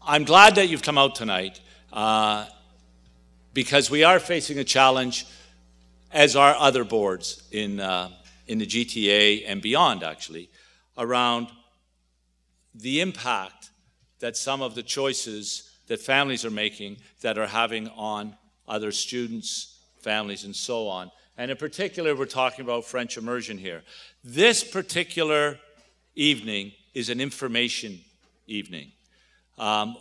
I'm glad that you've come out tonight because we are facing a challenge, as are other boards in the GTA and beyond, actually, around the impact that some of the choices that families are making that are having on other students, families, and so on. And in particular, we're talking about French immersion here. This particular evening is an information evening.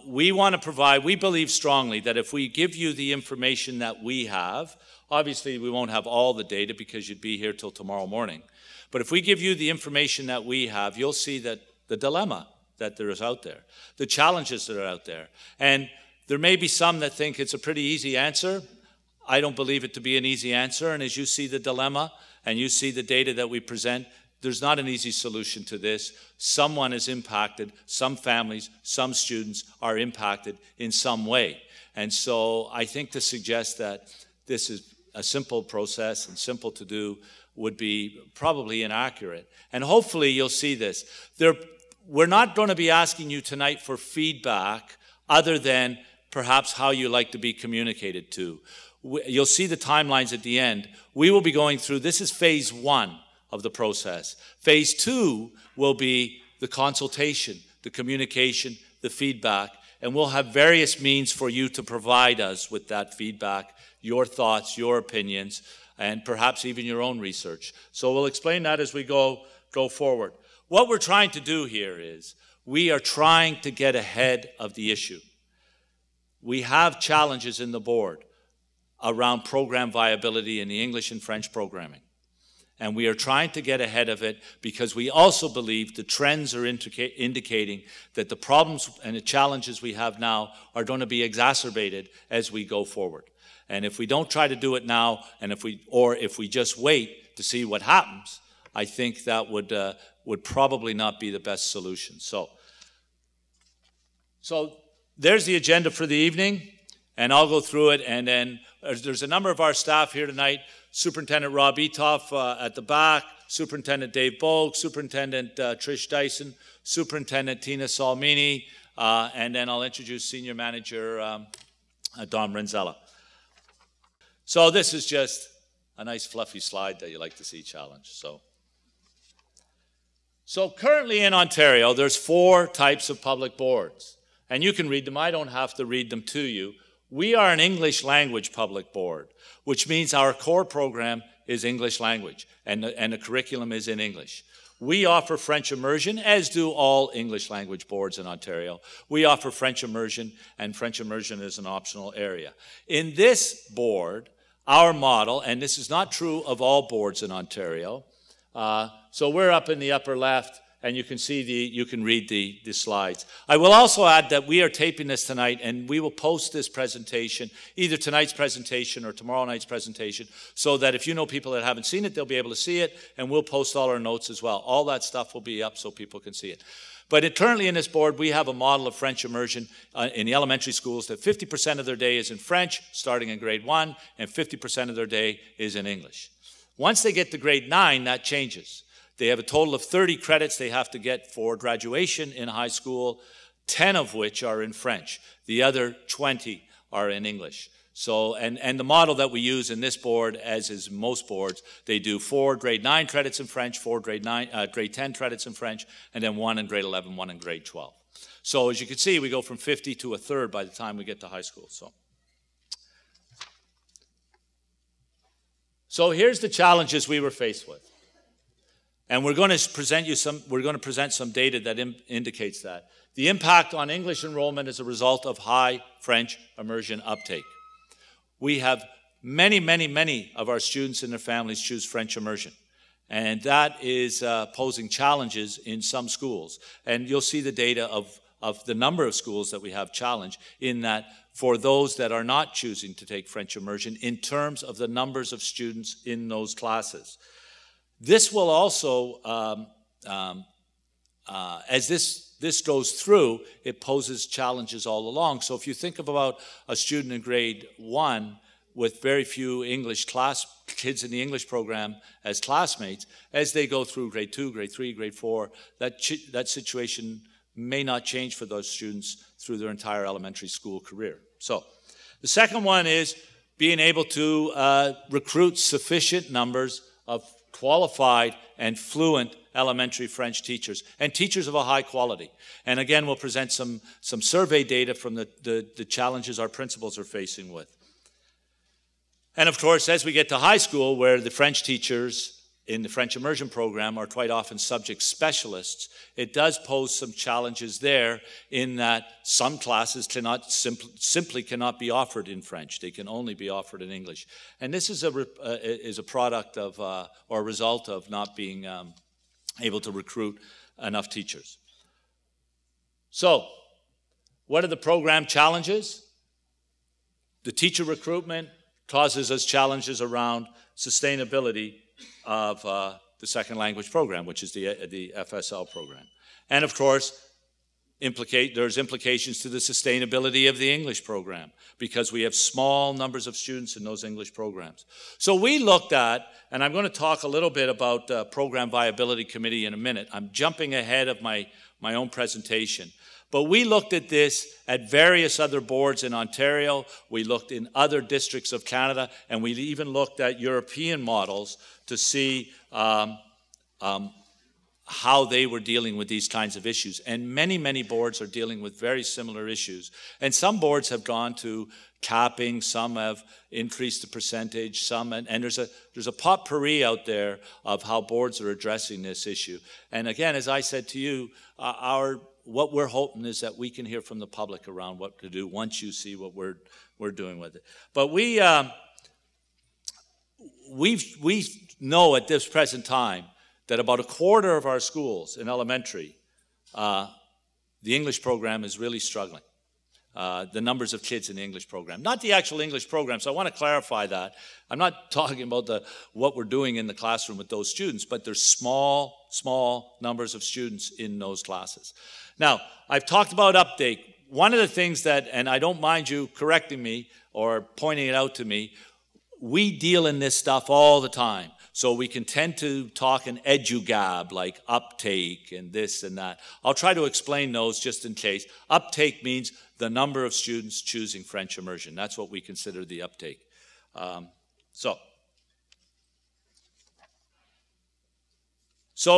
We want to provide, we believe strongly that if we give you the information that we have, obviously we won't have all the data because you'd be here till tomorrow morning, but if we give you the information that we have, you'll see that the dilemma that there is out there, the challenges that are out there. And there may be some that think it's a pretty easy answer. I don't believe it to be an easy answer, and as you see the dilemma and you see the data that we present, there's not an easy solution to this. Someone is impacted, some families, some students are impacted in some way. And so I think to suggest that this is a simple process and simple to do would be probably inaccurate. And hopefully you'll see this. We're not going to be asking you tonight for feedback other than perhaps how you like to be communicated to. You'll see the timelines at the end. We will be going through, this is phase 1 of the process. Phase 2 will be the consultation, the communication, the feedback, and we'll have various means for you to provide us with that feedback, your thoughts, your opinions, and perhaps even your own research. So we'll explain that as we go forward. What we're trying to do here is we are trying to get ahead of the issue. We have challenges in the board around program viability in the English and French programming. And we are trying to get ahead of it because we also believe the trends are indicating that the problems and the challenges we have now are going to be exacerbated as we go forward. And if we don't try to do it now, and if we just wait to see what happens, I think that would probably not be the best solution. So there's the agenda for the evening, and I'll go through it, and then there's a number of our staff here tonight. Superintendent Rob Etoff at the back, Superintendent Dave Bogue, Superintendent Trish Dyson, Superintendent Tina Salmini, and then I'll introduce Senior Manager Don Renzella. So this is just a nice fluffy slide that you like to see challenged. So currently in Ontario, there's 4 types of public boards, and you can read them. I don't have to read them to you. We are an English language public board, which means our core program is English language, and the curriculum is in English. We offer French immersion, as do all English language boards in Ontario. We offer French immersion, and French immersion is an optional area. In this board, our model, and this is not true of all boards in Ontario, so we're up in the upper left, and you can see you can read the slides. I will also add that we are taping this tonight, and we will post this presentation, either tonight's presentation or tomorrow night's presentation, so that if you know people that haven't seen it, they'll be able to see it, and we'll post all our notes as well. All that stuff will be up so people can see it. But currently in this board, we have a model of French immersion in the elementary schools that 50% of their day is in French, starting in grade 1, and 50% of their day is in English. Once they get to grade 9, that changes. They have a total of 30 credits they have to get for graduation in high school, 10 of which are in French. The other 20 are in English. So, and the model that we use in this board, as is most boards, they do 4 grade 9 credits in French, 4 grade 10 credits in French, and then 1 in grade 11, 1 in grade 12. So as you can see, we go from 50 to a third by the time we get to high school. So here's the challenges we were faced with. And we're going to present some data that indicates that. The impact on English enrollment is a result of high French immersion uptake. We have many of our students and their families choose French immersion. And that is posing challenges in some schools. And you'll see the data of the number of schools that we have challenged in that for those that are not choosing to take French immersion in terms of the numbers of students in those classes. This will also, as this goes through, it poses challenges all along. So if you think about a student in grade 1 with very few kids in the English program as classmates, as they go through grade 2, grade 3, grade 4, that situation may not change for those students through their entire elementary school career. So the second one is being able to recruit sufficient numbers of qualified and fluent elementary French teachers, and teachers of a high quality. And again, we'll present some survey data from the challenges our principals are facing with. And of course, as we get to high school, where the French teachers in the French immersion program are quite often subject specialists, it does pose some challenges there in that some classes simply cannot be offered in French. They can only be offered in English. And this is a product of, or a result of not being able to recruit enough teachers. So, what are the program challenges? The teacher recruitment causes us challenges around sustainability of the second language program, which is the FSL program. And of course, there's implications to the sustainability of the English program because we have small numbers of students in those English programs. So we looked at, and I'm going to talk a little bit about Program Viability Committee in a minute. I'm jumping ahead of my own presentation. But we looked at this at various other boards in Ontario. We looked in other districts of Canada, and we even looked at European models to see how they were dealing with these kinds of issues. And many, many boards are dealing with very similar issues. And some boards have gone to capping, some have increased the percentage, some, and there's a potpourri out there of how boards are addressing this issue. And again, as I said to you, what we're hoping is that we can hear from the public around what to do once you see what we're doing with it. But we know at this present time that about a quarter of our schools in elementary, the English program is really struggling. The numbers of kids in the English program. Not the actual English program, so I want to clarify that. I'm not talking about what we're doing in the classroom with those students, but there's small numbers of students in those classes. Now, I've talked about uptake. One of the things that, and I don't mind you correcting me or pointing it out to me, we deal in this stuff all the time. So we can tend to talk in edugab, like uptake and this and that. I'll try to explain those just in case. Uptake means the number of students choosing French immersion. That's what we consider the uptake. So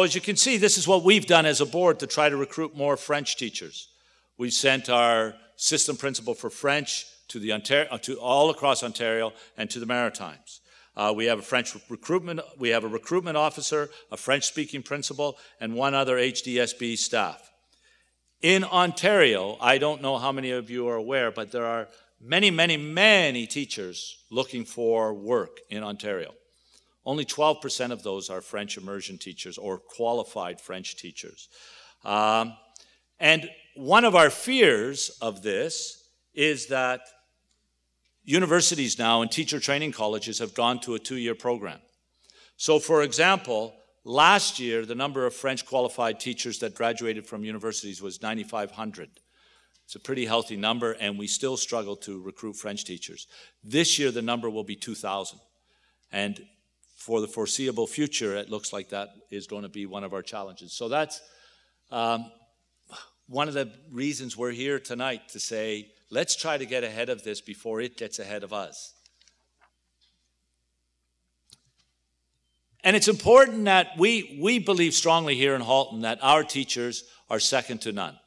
as you can see, this is what we've done as a board to try to recruit more French teachers. We've sent our system principal for French to all across Ontario and to the Maritimes. We have a recruitment officer, a French-speaking principal, and one other HDSB staff. In Ontario, I don't know how many of you are aware, but there are many teachers looking for work in Ontario. Only 12% of those are French immersion teachers or qualified French teachers. And one of our fears of this is that universities now and teacher training colleges have gone to a 2-year program. So for example, last year, the number of French qualified teachers that graduated from universities was 9,500. It's a pretty healthy number, and we still struggle to recruit French teachers. This year, the number will be 2,000. And for the foreseeable future, it looks like that is going to be one of our challenges. So that's one of the reasons we're here tonight, to say, let's try to get ahead of this before it gets ahead of us. And it's important that we believe strongly here in Halton that our teachers are second to none,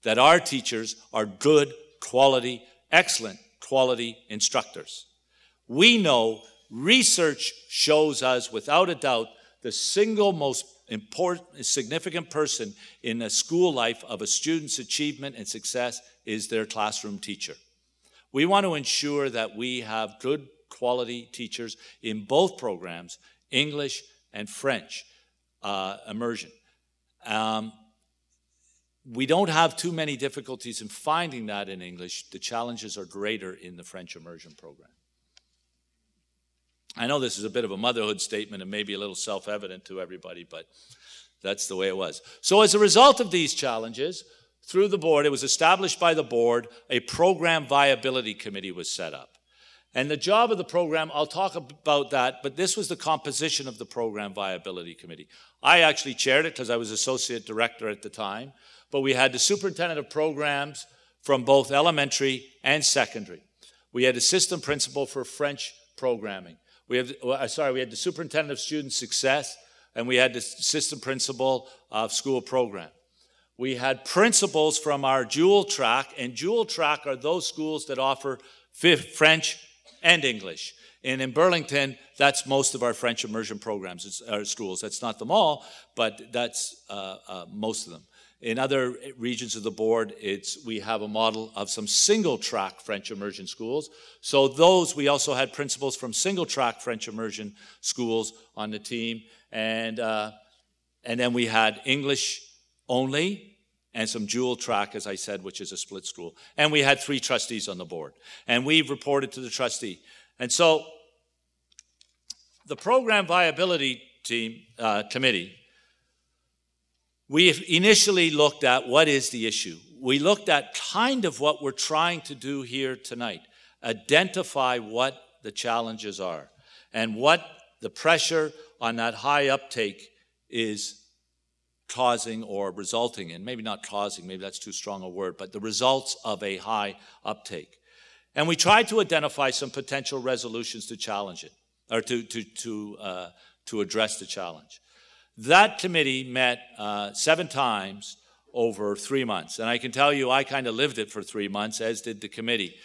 that our teachers are good quality, excellent quality instructors. We know research shows us without a doubt the single most important, significant person in the school life of a student's achievement and success is their classroom teacher. We want to ensure that we have good quality teachers in both programs, English and French immersion. We don't have too many difficulties in finding that in English. The challenges are greater in the French immersion program. I know this is a bit of a motherhood statement and maybe a little self-evident to everybody, but that's the way it was. So as a result of these challenges, through the board, it was established by the board, a program viability committee was set up. And the job of the program, I'll talk about that, but this was the composition of the Program Viability Committee. I actually chaired it because I was associate director at the time, but we had the superintendent of programs from both elementary and secondary. We had assistant principal for French programming. We had the superintendent of student success, and we had the assistant principal of school program. We had principals from our dual track, and dual track are those schools that offer French and English. And in Burlington, that's most of our French immersion programs, it's our schools. That's not them all, but that's most of them. In other regions of the board, we have a model of some single-track French immersion schools. So those, we also had principals from single-track French immersion schools on the team. And then we had English only and some dual track, as I said, which is a split school. And we had 3 trustees on the board. And we reported to the trustee. And so the Program Viability Committee, we initially looked at what is the issue. We looked at kind of what we're trying to do here tonight, identify what the challenges are and what the pressure on that high uptake is causing or resulting in. Maybe not causing, maybe that's too strong a word, but the results of a high uptake. And we tried to identify some potential resolutions to challenge it, or to address the challenge. That committee met 7 times over 3 months. And I can tell you, I kind of lived it for 3 months, as did the committee.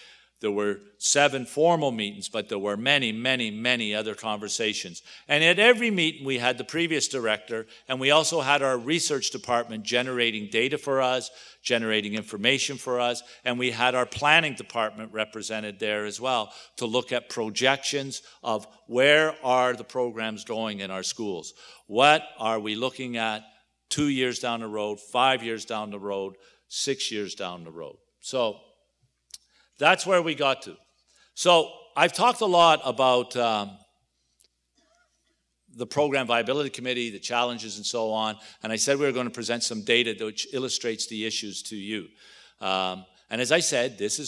There were 7 formal meetings, but there were many, many, many other conversations. And at every meeting, we had the previous director, and we also had our research department generating data for us, generating information for us, and we had our planning department represented there as well to look at projections of where are the programs going in our schools. What are we looking at 2 years down the road, 5 years down the road, 6 years down the road? So that's where we got to. So I've talked a lot about the Program Viability Committee, the challenges and so on, and I said we were going to present some data which illustrates the issues to you. And as I said, this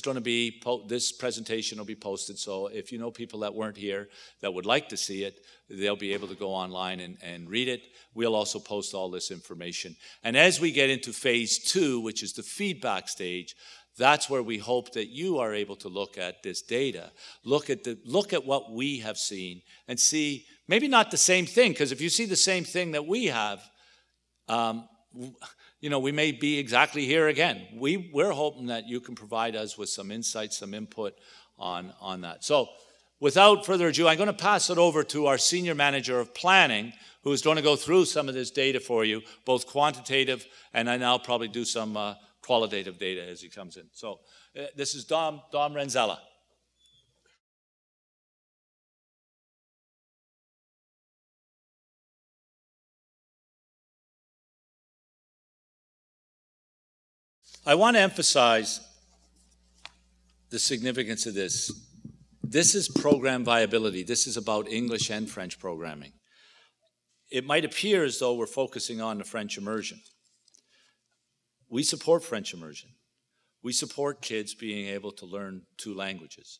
presentation will be posted, so if you know people that weren't here that would like to see it, they'll be able to go online and read it. We'll also post all this information. And as we get into phase 2, which is the feedback stage, that's where we hope that you are able to look at this data, look at what we have seen, and see maybe not the same thing, because if you see the same thing that we have, we may be exactly here again. We're hoping that you can provide us with some insights, some input on that. So without further ado, I'm going to pass it over to our Senior Manager of Planning, who is going to go through some of this data for you, both quantitative and I'll probably do some qualitative data as he comes in. So this is Dom Renzella. I want to emphasize the significance of this. This is program viability. This is about English and French programming. It might appear as though we're focusing on the French immersion. We support French immersion. We support kids being able to learn 2 languages.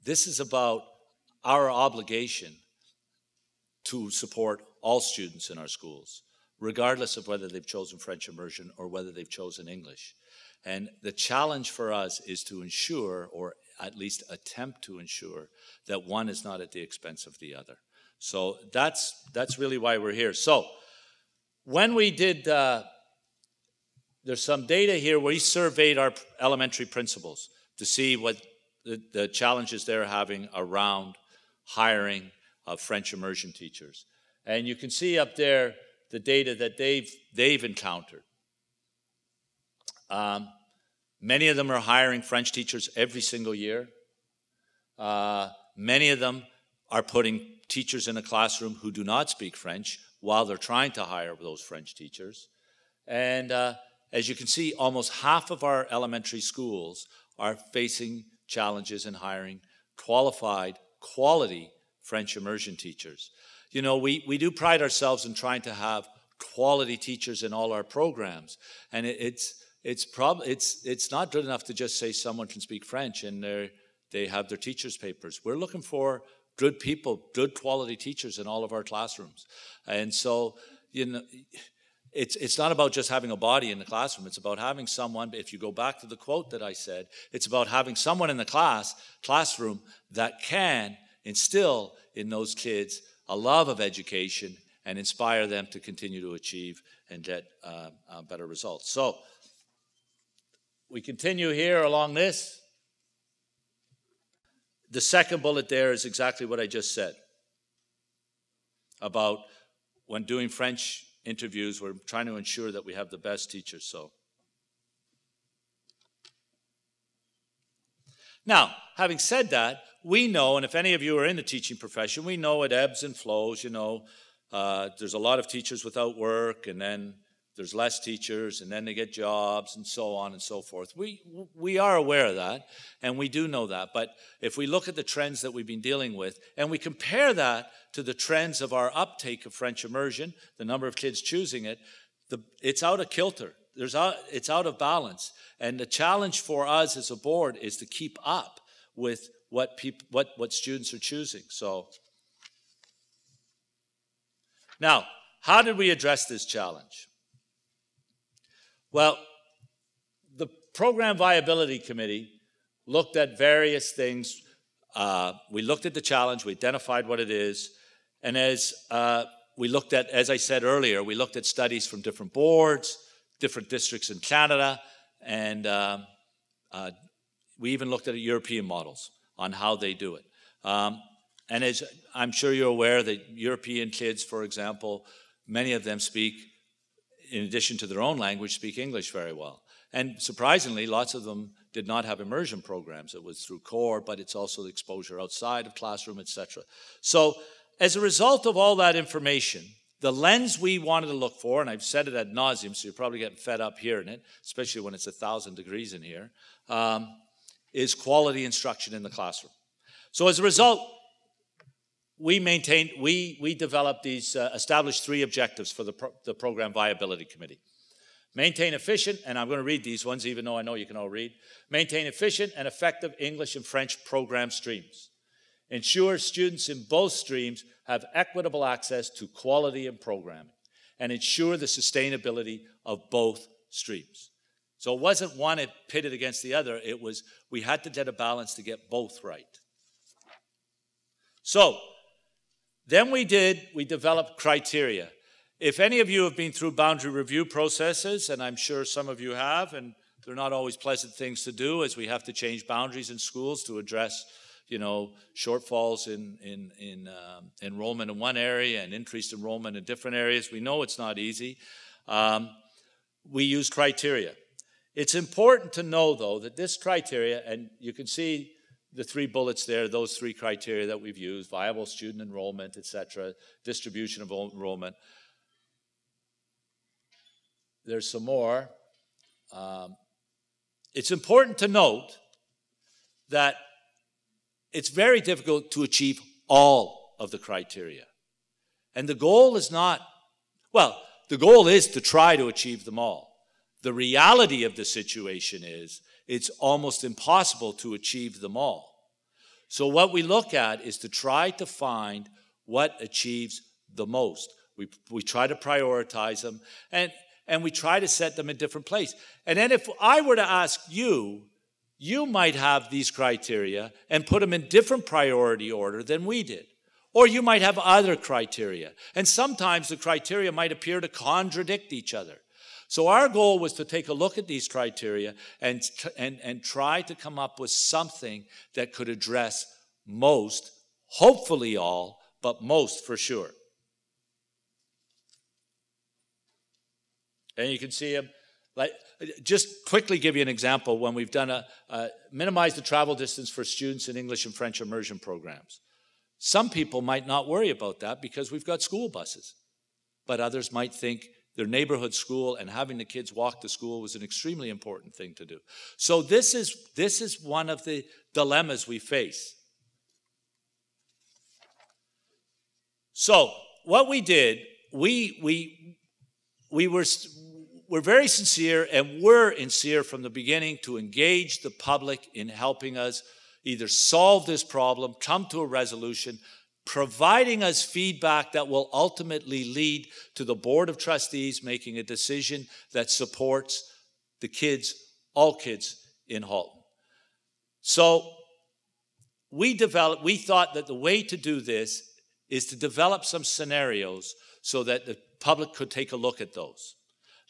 This is about our obligation to support all students in our schools, regardless of whether they've chosen French immersion or whether they've chosen English. And the challenge for us is to ensure, or at least attempt to ensure, that one is not at the expense of the other. So that's really why we're here. So when we did, there's some data here where we surveyed our elementary principals to see what the challenges they're having around hiring of French immersion teachers. And you can see up there the data that they've encountered. Many of them are hiring French teachers every single year. Many of them are putting teachers in a classroom who do not speak French while they're trying to hire those French teachers. And as you can see, almost half of our elementary schools are facing challenges in hiring qualified, quality French immersion teachers. You know, we do pride ourselves in trying to have quality teachers in all our programs, and it's not good enough to just say someone can speak French and they have their teachers' papers. We're looking for good people, good quality teachers in all of our classrooms. And so, you know, it's not about just having a body in the classroom. It's about having someone, if you go back to the quote that I said, it's about having someone in the classroom that can instill in those kids a love of education and inspire them to continue to achieve and get better results. So we continue here along this. The second bullet there is exactly what I just said about when doing French interviews, we're trying to ensure that we have the best teachers. So now, having said that, we know, and if any of you are in the teaching profession, we know it ebbs and flows. You know, there's a lot of teachers without work, and then there's less teachers, and then they get jobs, and so on and so forth. We are aware of that, and we do know that. But if we look at the trends that we've been dealing with, and we compare that to the trends of our uptake of French immersion, the number of kids choosing it, it's out of kilter. It's out of balance. And the challenge for us as a board is to keep up with what students are choosing. So now, how did we address this challenge? Well, the Program Viability Committee looked at various things. We looked at the challenge, we identified what it is, and as we looked at, as I said earlier, we looked at studies from different boards, different districts in Canada, and we even looked at European models on how they do it. And as I'm sure you're aware, that European kids, for example, many of them speak, in addition to their own language, speak English very well. And surprisingly, lots of them did not have immersion programs. It was through core, but it's also the exposure outside of classroom, etc. So as a result of all that information, the lens we wanted to look for, and I've said it ad nauseum, so you're probably getting fed up hearing it, especially when it's 1,000 degrees in here, is quality instruction in the classroom. So as a result, we developed these, established 3 objectives for the Program Viability Committee. Maintain efficient, and I'm going to read these ones even though I know you can all read. Maintain efficient and effective English and French program streams. Ensure students in both streams have equitable access to quality and programming. And ensure the sustainability of both streams. So it wasn't one pitted against the other. It was, we had to get a balance to get both right. So, then we developed criteria. If any of you have been through boundary review processes, and I'm sure some of you have, and they're not always pleasant things to do, as we have to change boundaries in schools to address, you know, shortfalls in enrollment in one area and increased enrollment in different areas. We know it's not easy. We use criteria. It's important to know, though, that this criteria, and you can see the 3 bullets there, those 3 criteria that we've used, viable student enrollment, etc., distribution of enrollment. There's some more. It's important to note that it's very difficult to achieve all of the criteria. And the goal is not, well, the goal is to try to achieve them all. The reality of the situation is it's almost impossible to achieve them all. So what we look at is to try to find what achieves the most. We try to prioritize them, and we try to set them in different places. And then if I were to ask you, you might have these criteria and put them in different priority order than we did. Or you might have other criteria. And sometimes the criteria might appear to contradict each other. So our goal was to take a look at these criteria and try to come up with something that could address most, hopefully all, but most for sure. And you can see them. Like, just quickly give you an example when we've done minimize the travel distance for students in English and French immersion programs. Some people might not worry about that because we've got school buses. But others might think their neighborhood school and having the kids walk to school was an extremely important thing to do. So this is one of the dilemmas we face. So what we did, we're very sincere, and we're sincere from the beginning to engage the public in helping us, either solve this problem, come to a resolution, providing us feedback that will ultimately lead to the Board of Trustees making a decision that supports the kids, all kids in Halton. So we thought that the way to do this is to develop some scenarios so that the public could take a look at those.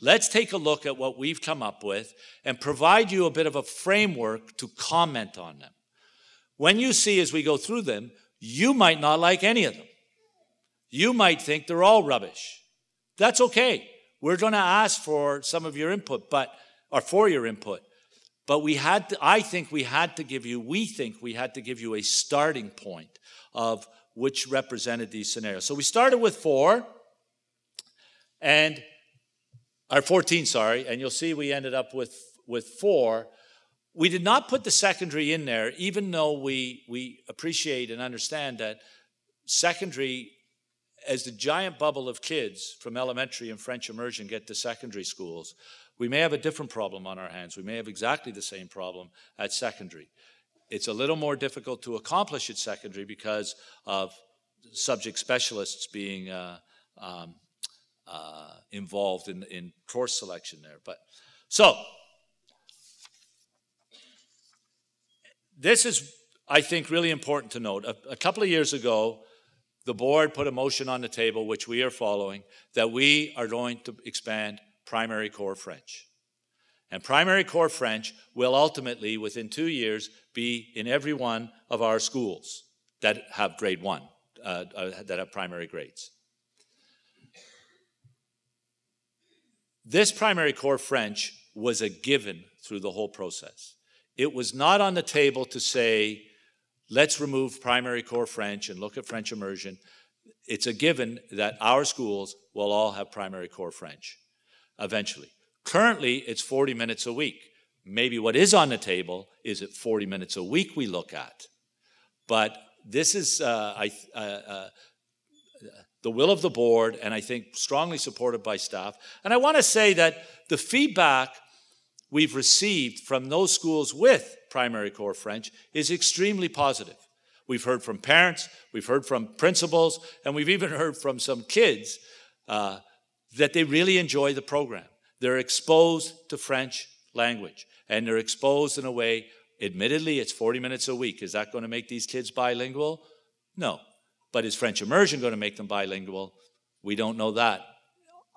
Let's take a look at what we've come up with and provide you a bit of a framework to comment on them. When you see as we go through them, you might not like any of them. You might think they're all rubbish. That's okay. We're going to ask for some of your input, but I think we had to give you a starting point of which represented these scenarios. So we started with 4, and 14, and you'll see we ended up with 4. We did not put the secondary in there, even though we appreciate and understand that secondary, as the giant bubble of kids from elementary and French immersion get to secondary schools, we may have a different problem on our hands. We may have exactly the same problem at secondary. It's a little more difficult to accomplish at secondary because of subject specialists being involved in course selection there. This is, I think, really important to note. A couple of years ago, the board put a motion on the table, which we are following, that we are going to expand primary core French. And primary core French will ultimately, within 2 years, be in every one of our schools that have grade 1, that have primary grades. This primary core French was a given through the whole process. It was not on the table to say, let's remove primary core French and look at French immersion. It's a given that our schools will all have primary core French eventually. Currently, it's 40 minutes a week. Maybe what is on the table is at 40 minutes a week we look at. But this is the will of the board, and I think strongly supported by staff. And I want to say that the feedback we've received from those schools with primary core French is extremely positive. We've heard from parents, we've heard from principals, and we've even heard from some kids that they really enjoy the program. They're exposed to French language, and they're exposed in a way, admittedly, it's 40 minutes a week. Is that going to make these kids bilingual? No. But is French immersion going to make them bilingual? We don't know that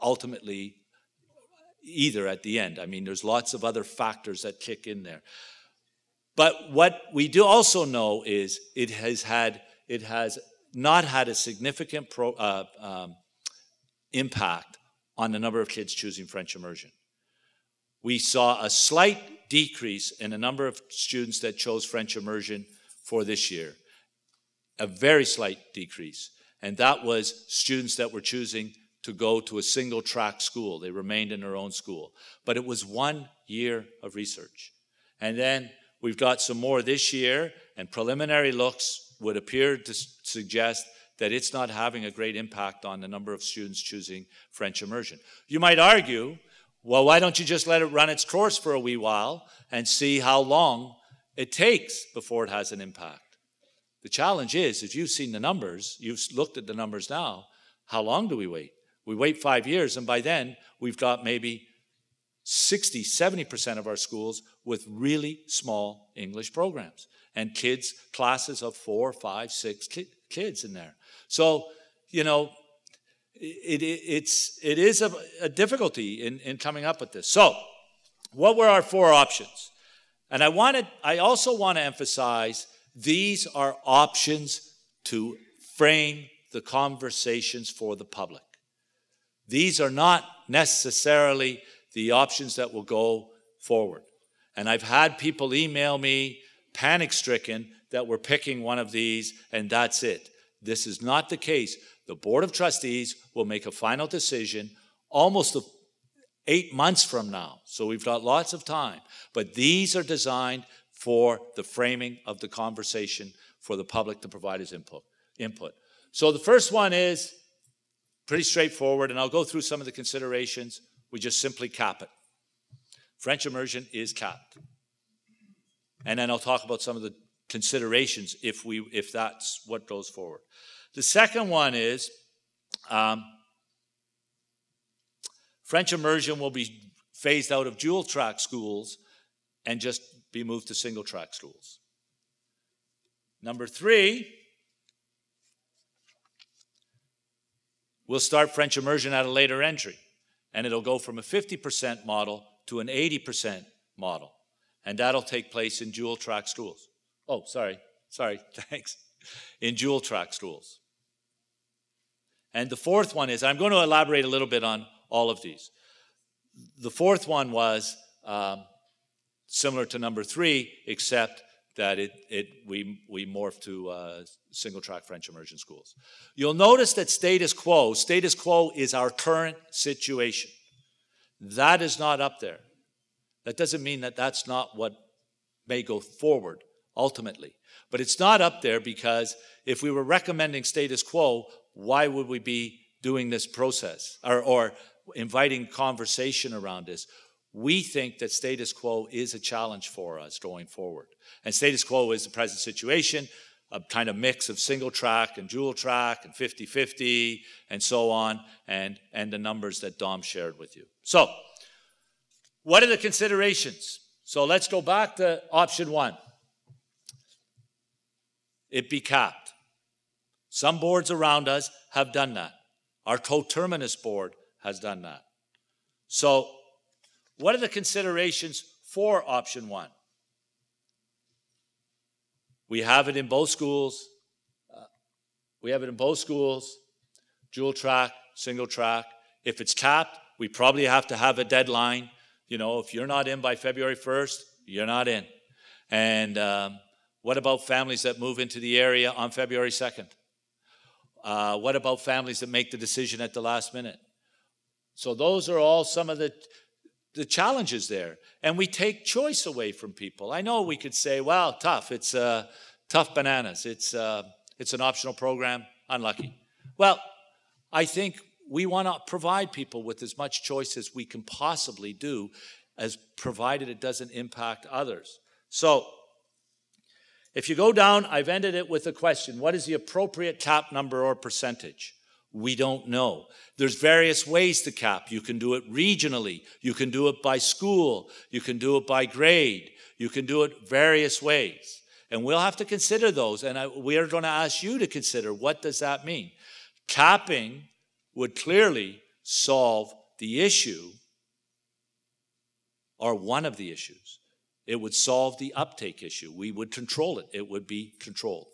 ultimately either at the end. I mean, there's lots of other factors that kick in there. But what we do also know is it has not had a significant impact on the number of kids choosing French immersion. We saw a slight decrease in the number of students that chose French immersion for this year, a very slight decrease. And that was students that were choosing to go to a single track school. They remained in their own school. But it was 1 year of research. And then we've got some more this year, and preliminary looks would appear to suggest that it's not having a great impact on the number of students choosing French immersion. You might argue, well, why don't you just let it run its course for a wee while and see how long it takes before it has an impact? The challenge is, if you've seen the numbers, you've looked at the numbers now, how long do we wait? We wait 5 years, and by then, we've got maybe 60, 70% of our schools with really small English programs and kids, classes of 4, 5, 6 kids in there. So, you know, it is a difficulty in coming up with this. So, what were our 4 options? And I also want to emphasize these are options to frame the conversations for the public. These are not necessarily the options that will go forward. And I've had people email me, panic-stricken, that we're picking one of these and that's it. This is not the case. The Board of Trustees will make a final decision almost 8 months from now. So we've got lots of time. But these are designed for the framing of the conversation for the public to provide as input. So the first one is pretty straightforward, and I'll go through some of the considerations. We just simply cap it. French immersion is capped. And then I'll talk about some of the considerations if that's what goes forward. The second one is French immersion will be phased out of dual track schools and just be moved to single track schools. Number 3, we'll start French immersion at a later entry, and it'll go from a 50% model to an 80% model, and that'll take place in dual track schools. Oh, sorry, thanks. In dual track schools. And the fourth one is, I'm going to elaborate a little bit on all of these. The fourth one was similar to number 3, except that we morphed to single-track French immersion schools. You'll notice that status quo is our current situation. That is not up there. That doesn't mean that that's not what may go forward ultimately. But it's not up there because if we were recommending status quo, why would we be doing this process or inviting conversation around this? We think that status quo is a challenge for us going forward. And status quo is the present situation, a kind of mix of single track and dual track and 50-50 and so on, and the numbers that Dom shared with you. So, what are the considerations? So let's go back to option 1. It be capped. Some boards around us have done that. Our coterminous board has done that. So, what are the considerations for option 1? We have it in both schools. Dual track, single track. If it's capped, we probably have to have a deadline. You know, if you're not in by February 1st, you're not in. And what about families that move into the area on February 2nd? What about families that make the decision at the last minute? So those are all some of the challenges there. And we take choice away from people. I know we could say, well, tough. It's tough bananas. It's an optional program. Unlucky. Well, I think we want to provide people with as much choice as we can possibly do, as provided it doesn't impact others. So, if you go down, I've ended it with a question. What is the appropriate cap number or percentage? We don't know. There's various ways to cap. You can do it regionally. You can do it by school. You can do it by grade. You can do it various ways. And we'll have to consider those. And we are going to ask you to consider, what does that mean? Capping would clearly solve the issue, or one of the issues. It would solve the uptake issue. We would control it. It would be controlled.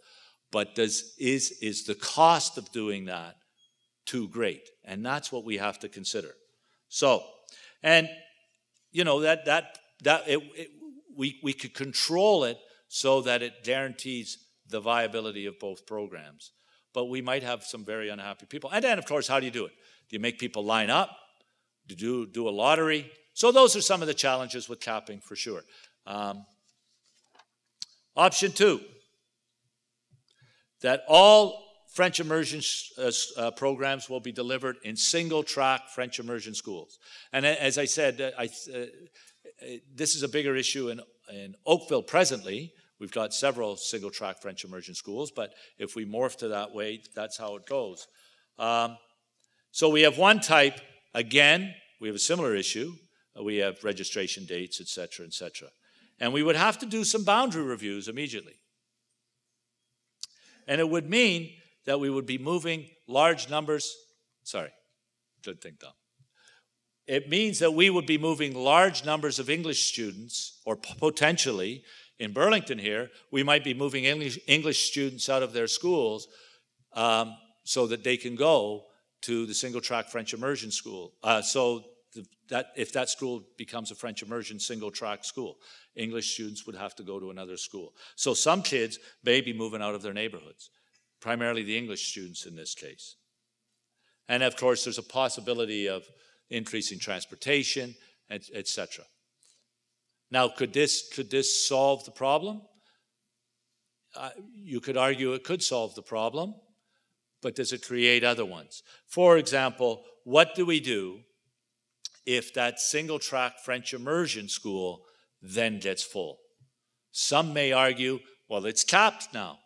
But is the cost of doing that too great? And that's what we have to consider. So, and you know we could control it so that it guarantees the viability of both programs. But we might have some very unhappy people. And then, of course, how do you do it? Do you make people line up? Do you do a lottery? So those are some of the challenges with capping for sure. Option 2, that all French immersion programs will be delivered in single-track French immersion schools. And as I said, this is a bigger issue in Oakville presently. We've got several single-track French immersion schools, but if we morph to that way, that's how it goes. So we have one type. Again, we have a similar issue. We have registration dates, et cetera, et cetera. And we would have to do some boundary reviews immediately. And it would mean that we would be moving large numbers. Sorry, good thing, Tom. It means that we would be moving large numbers of English students, or potentially, in Burlington here, we might be moving English students out of their schools so that they can go to the single-track French immersion school. That if that school becomes a French immersion single-track school, English students would have to go to another school. So some kids may be moving out of their neighborhoods, primarily the English students in this case. And of course, there's a possibility of increasing transportation, et cetera. Now, could this solve the problem? You could argue it could solve the problem, but does it create other ones? For example, what do we do if that single-track French immersion school then gets full? Some may argue Well, it's capped now.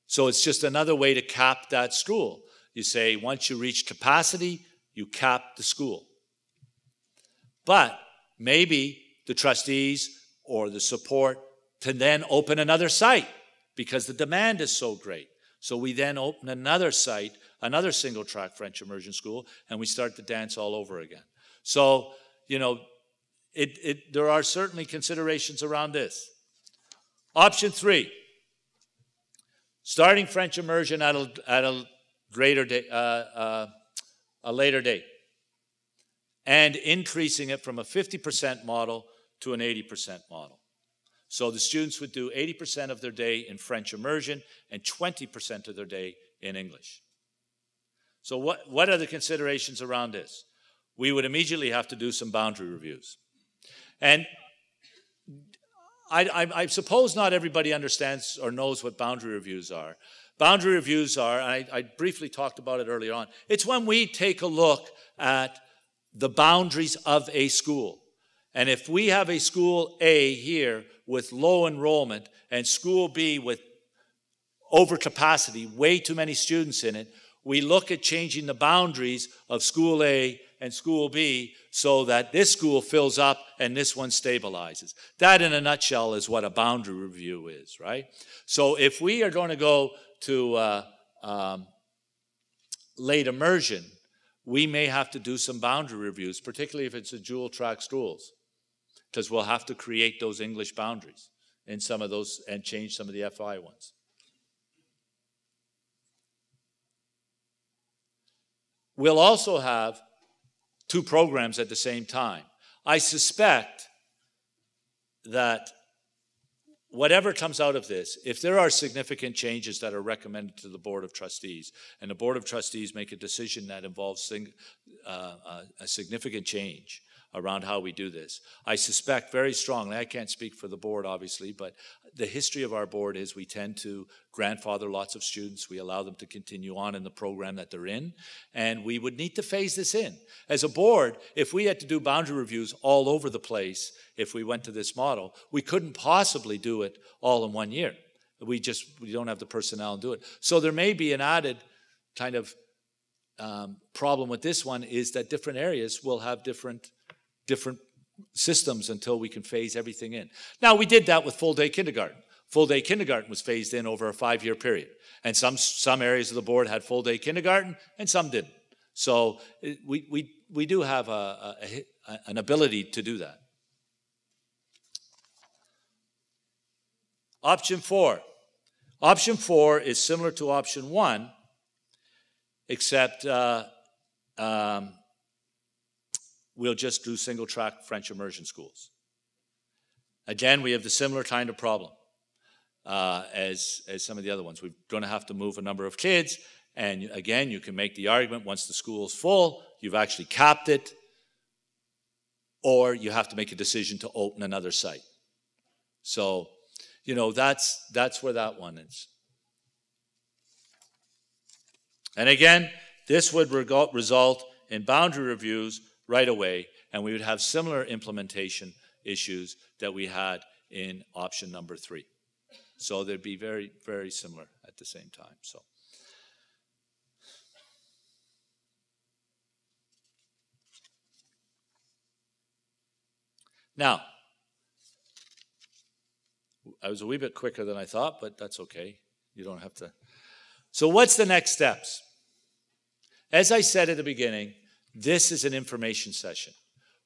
So it's just another way to cap that school. You say once you reach capacity, you cap the school. But maybe the trustees or the support to then open another site because the demand is so great. So we then open another site, another single track French immersion school, and we start the dance all over again. So, you know, there are certainly considerations around this. Option 3, starting French immersion at a later date and increasing it from a 50% model to an 80% model. So the students would do 80% of their day in French immersion and 20% of their day in English. So what are the considerations around this? We would immediately have to do some boundary reviews. And I suppose not everybody understands or knows what boundary reviews are. Boundary reviews are, and I briefly talked about it earlier on, it's when we take a look at the boundaries of a school. And if we have a school A here with low enrollment and school B with overcapacity, way too many students in it, we look at changing the boundaries of school A and school B so that this school fills up and this one stabilizes. That in a nutshell is what a boundary review is, right? So if we are going to go to late immersion, we may have to do some boundary reviews, particularly if it's a dual track schools, because we'll have to create those English boundaries in some of those and change some of the FI ones. We'll also have 2 programs at the same time. I suspect that whatever comes out of this, if there are significant changes that are recommended to the Board of Trustees, and the Board of Trustees make a decision that involves a significant change around how we do this, I suspect very strongly, I can't speak for the board obviously, but the history of our board is we tend to grandfather lots of students, we allow them to continue on in the program that they're in, and we would need to phase this in. As a board, if we had to do boundary reviews all over the place, if we went to this model, we couldn't possibly do it all in 1 year. We don't have the personnel to do it. So there may be an added kind of problem with this one is that different areas will have different systems until we can phase everything in. Now, we did that with full-day kindergarten. Full-day kindergarten was phased in over a 5-year period. And some areas of the board had full-day kindergarten, and some didn't. So we do have an ability to do that. Option 4. Option 4 is similar to option 1, except we'll just do single-track French immersion schools. Again, we have the similar kind of problem as some of the other ones. We're going to have to move a number of kids, and again, you can make the argument once the school is full, you've actually capped it, or you have to make a decision to open another site. So, you know, that's where that one is. And again, this would result in boundary reviews right away, and we would have similar implementation issues that we had in option number 3. So they'd be very, very similar at the same time. So, now, I was a wee bit quicker than I thought, but that's okay. You don't have to. So what's the next steps? As I said at the beginning, this is an information session.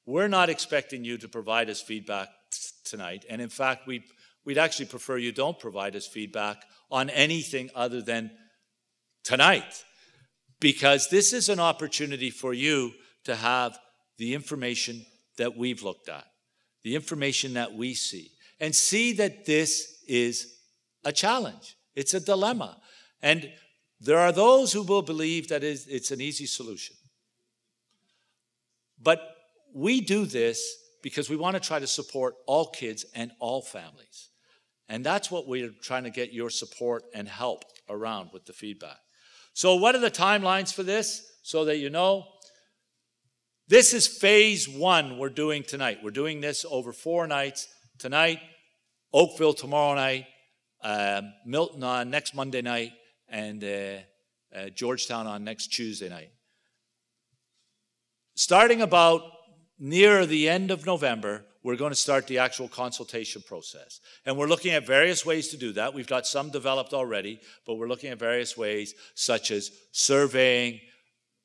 We're not expecting you to provide us feedback tonight. And in fact, we'd actually prefer you don't provide us feedback on anything other than tonight. Because this is an opportunity for you to have the information that we've looked at, the information that we see, and see that this is a challenge. It's a dilemma. And there are those who will believe that it's an easy solution. But we do this because we want to try to support all kids and all families. And that's what we're trying to get your support and help around with the feedback. So what are the timelines for this? So that you know, this is phase 1 we're doing tonight. We're doing this over 4 nights. Tonight, Oakville tomorrow night, Milton on next Monday night, and Georgetown on next Tuesday night. Starting about near the end of November, we're going to start the actual consultation process. And we're looking at various ways to do that. We've got some developed already, but we're looking at various ways, such as surveying,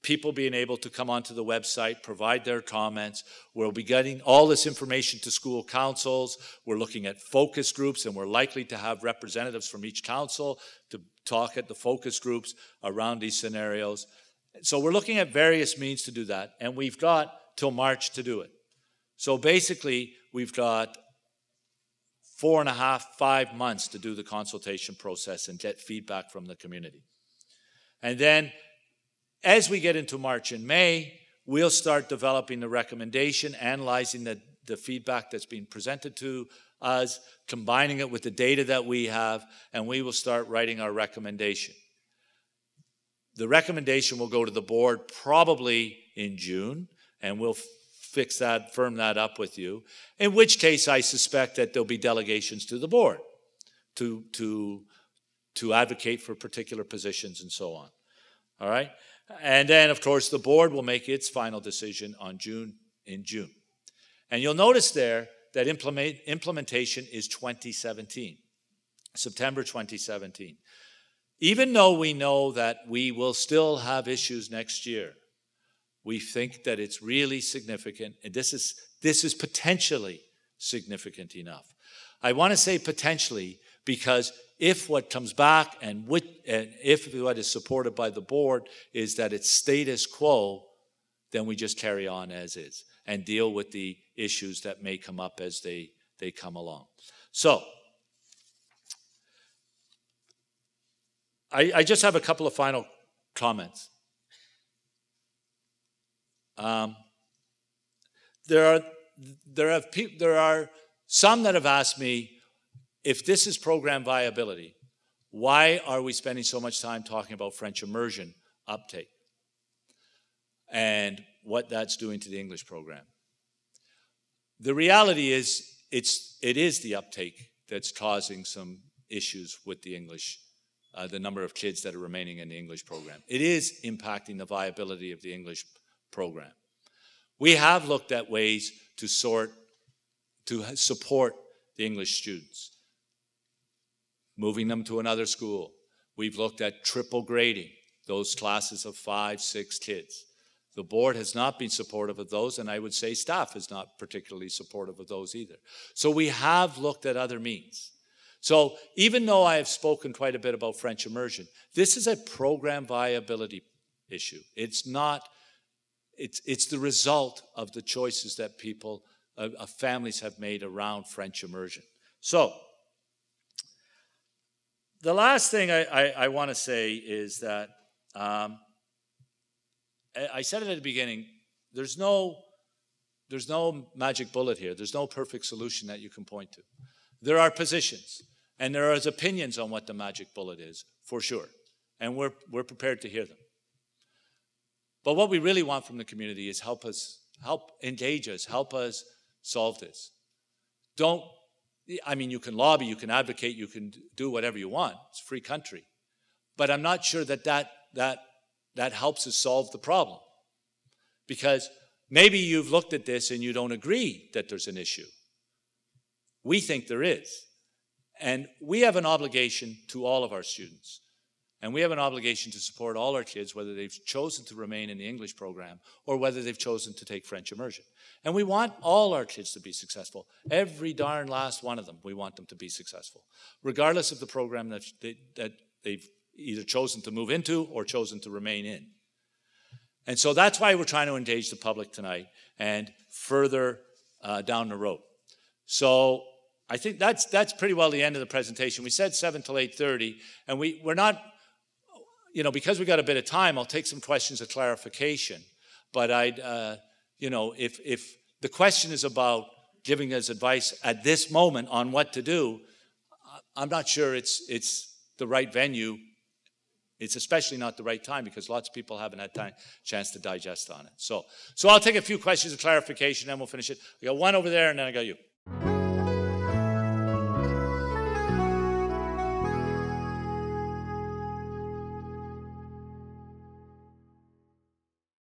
people being able to come onto the website, provide their comments. We'll be getting all this information to school councils. We're looking at focus groups, and we're likely to have representatives from each council to talk at the focus groups around these scenarios. So we're looking at various means to do that, and we've got till March to do it. So basically, we've got 4.5, 5 months to do the consultation process and get feedback from the community. And then, as we get into March and May, we'll start developing the recommendation, analyzing the feedback that's being presented to us, combining it with the data that we have, and we will start writing our recommendation. The recommendation will go to the board probably in June, and we'll firm that up with you, in which case I suspect that there'll be delegations to the board to advocate for particular positions and so on. All right? And then, of course, the board will make its final decision in June. And you'll notice there that implementation is 2017, September 2017. Even though we know that we will still have issues next year, we think that it's really significant, and this is potentially significant enough. I want to say potentially because if what comes back and if what is supported by the board is that it's status quo, then we just carry on as is and deal with the issues that may come up as they come along. So, I just have a couple of final comments. There are some that have asked me, if this is program viability, why are we spending so much time talking about French immersion uptake and what that's doing to the English program? The reality is, it is the uptake that's causing some issues with the English, the number of kids that are remaining in the English program. It is impacting the viability of the English program. We have looked at ways to support the English students, moving them to another school. We've looked at triple grading, those classes of 5, 6 kids. The board has not been supportive of those, and I would say staff is not particularly supportive of those either. So we have looked at other means. So even though I have spoken quite a bit about French immersion, this is a program viability issue. It's not, it's the result of the choices that families have made around French immersion. So, the last thing I want to say is that I said it at the beginning, there's no magic bullet here. There's no perfect solution that you can point to. There are positions, and there are opinions on what the magic bullet is, for sure. And we're prepared to hear them. But what we really want from the community is help engage us, help us solve this. You can lobby, you can advocate, you can do whatever you want. It's a free country. But I'm not sure that helps us solve the problem. Because maybe you've looked at this and you don't agree that there's an issue. We think there is. And we have an obligation to all of our students. And we have an obligation to support all our kids, whether they've chosen to remain in the English program or whether they've chosen to take French immersion. And we want all our kids to be successful. Every darn last one of them, we want them to be successful, regardless of the program that they've either chosen to move into or chosen to remain in. And so that's why we're trying to engage the public tonight and further down the road. So I think that's pretty well the end of the presentation. We said 7 till 8:30, and we're not, because we got a bit of time, I'll take some questions of clarification. But if the question is about giving us advice at this moment on what to do, I'm not sure it's the right venue. It's especially not the right time because lots of people haven't had chance to digest on it. So I'll take a few questions of clarification and we'll finish it. I got one over there and then I got you.